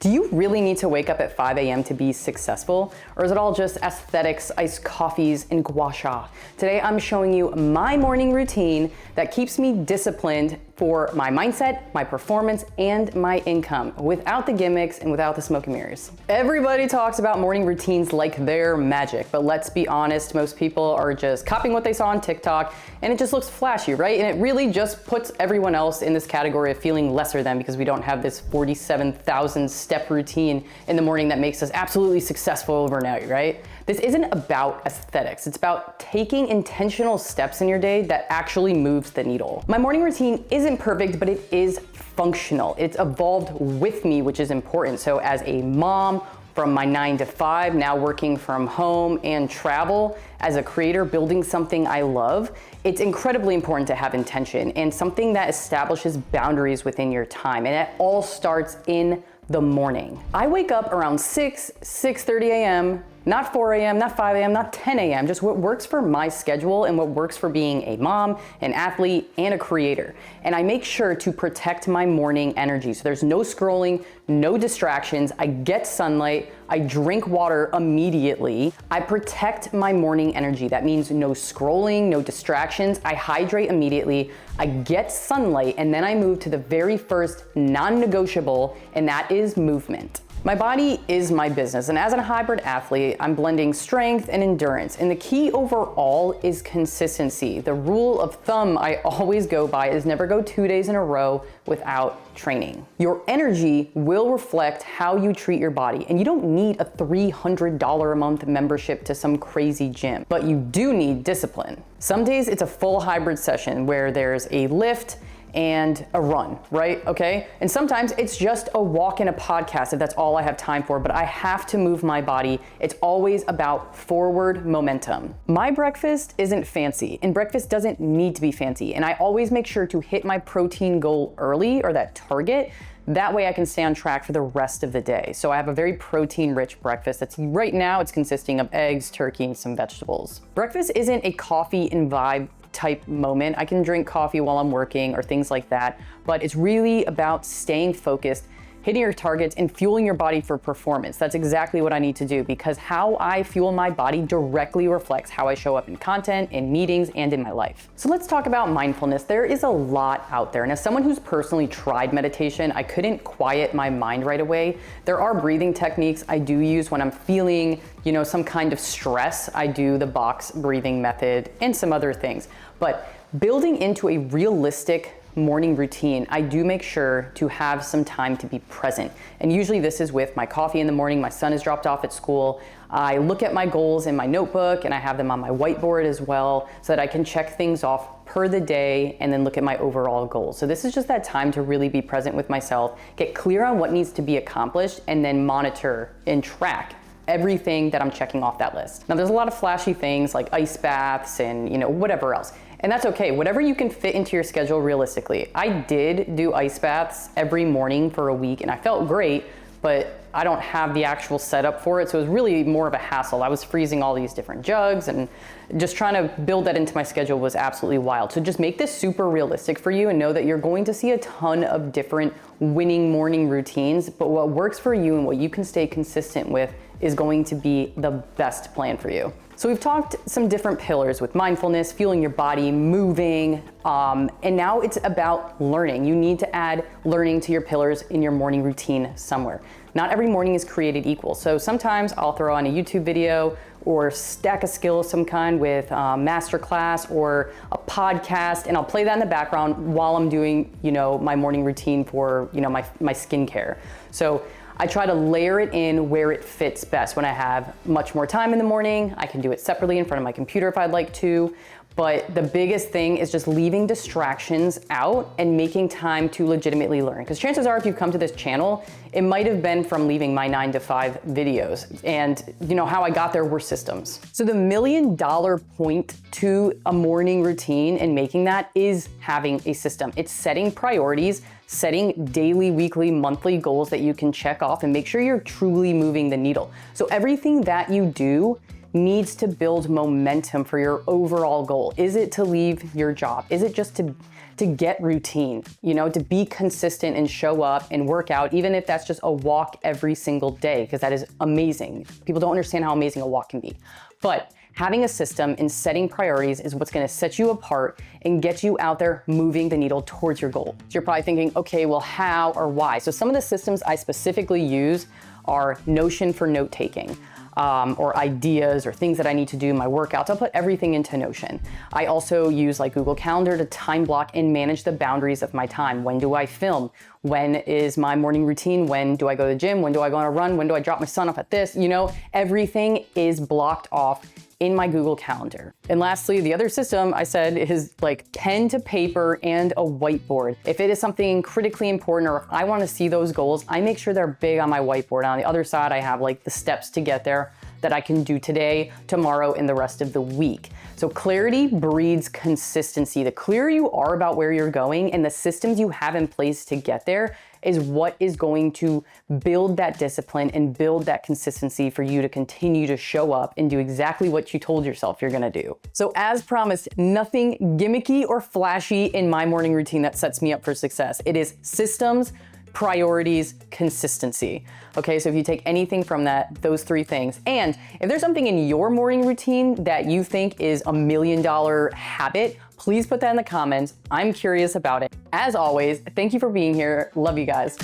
Do you really need to wake up at 5 a.m. to be successful? Or is it all just aesthetics, iced coffees, and gua sha? Today, I'm showing you my morning routine that keeps me disciplined for my mindset, my performance, and my income without the gimmicks and without the smoke and mirrors. Everybody talks about morning routines like they're magic, but let's be honest, most people are just copying what they saw on TikTok and it just looks flashy, right? And it really just puts everyone else in this category of feeling lesser than because we don't have this 47,000 step routine in the morning that makes us absolutely successful overnight, right? This isn't about aesthetics. It's about taking intentional steps in your day that actually moves the needle. My morning routine isn't perfect, but it is functional. It's evolved with me, which is important. So as a mom, from my 9 to 5, now working from home and travel, as a creator building something I love, it's incredibly important to have intention and something that establishes boundaries within your time. And it all starts in the morning. I wake up around 6:30 a.m., not 4 a.m., not 5 a.m., not 10 a.m., just what works for my schedule and what works for being a mom, an athlete, and a creator. And I make sure to protect my morning energy. So there's no scrolling, no distractions. I get sunlight. I drink water immediately. I protect my morning energy. That means no scrolling, no distractions. I hydrate immediately. I get sunlight, and then I move to the very first non-negotiable, and that is movement. My body is my business, and as a hybrid athlete, I'm blending strength and endurance, and the key overall is consistency. The rule of thumb I always go by is never go 2 days in a row without training. Your energy will reflect how you treat your body, and you don't need a $300 a month membership to some crazy gym, but you do need discipline. Some days it's a full hybrid session where there's a lift and a run, right? Okay. And sometimes it's just a walk and a podcast if that's all I have time for, but I have to move my body. It's always about forward momentum. My breakfast isn't fancy, and breakfast doesn't need to be fancy. And I always make sure to hit my protein goal early, or that target. That way I can stay on track for the rest of the day. So I have a very protein-rich breakfast that's right now it's consisting of eggs, turkey, and some vegetables. Breakfast isn't a coffee and vibe type moment. I can drink coffee while I'm working or things like that, but it's really about staying focused, hitting your targets, and fueling your body for performance. That's exactly what I need to do because how I fuel my body directly reflects how I show up in content, in meetings, and in my life. So let's talk about mindfulness. There is a lot out there, and as someone who's personally tried meditation, I couldn't quiet my mind right away. There are breathing techniques I do use when I'm feeling, some kind of stress. I do the box breathing method and some other things. But building into a realistic morning routine, I do make sure to have some time to be present. And usually this is with my coffee in the morning. My son is dropped off at school. I look at my goals in my notebook and I have them on my whiteboard as well so that I can check things off per the day and then look at my overall goals. So this is just that time to really be present with myself, get clear on what needs to be accomplished, and then monitor and track everything that I'm checking off that list. Now there's a lot of flashy things like ice baths and whatever else. And that's okay, whatever you can fit into your schedule realistically. I did do ice baths every morning for a week and I felt great, but I don't have the actual setup for it. So it was really more of a hassle. I was freezing all these different jugs and just trying to build that into my schedule was absolutely wild. So just make this super realistic for you and know that you're going to see a ton of different winning morning routines, but what works for you and what you can stay consistent with is going to be the best plan for you. So we've talked some different pillars with mindfulness, fueling your body, moving, and now it's about learning. You need to add learning to your pillars in your morning routine somewhere. Not every morning is created equal. So sometimes I'll throw on a YouTube video or stack a skill of some kind with a masterclass or a podcast, and I'll play that in the background while I'm doing, my morning routine for, my skincare. So I try to layer it in where it fits best. When I have much more time in the morning, I can do it separately in front of my computer if I'd like to. But the biggest thing is just leaving distractions out and making time to legitimately learn. Because chances are if you've come to this channel, it might have been from leaving my 9 to 5 videos. And how I got there were systems. So the $1 million point to a morning routine and making that is having a system. It's setting priorities, setting daily, weekly, monthly goals that you can check off and make sure you're truly moving the needle. So everything that you do needs to build momentum for your overall goal? Is it to leave your job? Is it just to get routine, to be consistent and show up and work out, even if that's just a walk every single day, because that is amazing. People don't understand how amazing a walk can be. But having a system and setting priorities is what's gonna set you apart and get you out there moving the needle towards your goal. So you're probably thinking, okay, well, how or why? So some of the systems I specifically use are Notion for note-taking. Or ideas or things that I need to do, my workouts. I'll put everything into Notion. I also use like Google Calendar to time block and manage the boundaries of my time. When do I film? When is my morning routine? When do I go to the gym? When do I go on a run? When do I drop my son off at this? Everything is blocked off in my Google Calendar. And lastly, the other system I said is like pen to paper and a whiteboard. If it is something critically important or if I want to see those goals, I make sure they're big on my whiteboard. On the other side, I have like the steps to get there that I can do today, tomorrow, and the rest of the week. So clarity breeds consistency. The clearer you are about where you're going and the systems you have in place to get there is what is going to build that discipline and build that consistency for you to continue to show up and do exactly what you told yourself you're gonna do. So as promised, nothing gimmicky or flashy in my morning routine that sets me up for success. It is systems, priorities, consistency. Okay, so if you take anything from that, those three things, and if there's something in your morning routine that you think is $1 million habit, please put that in the comments. I'm curious about it. As always, thank you for being here. Love you guys.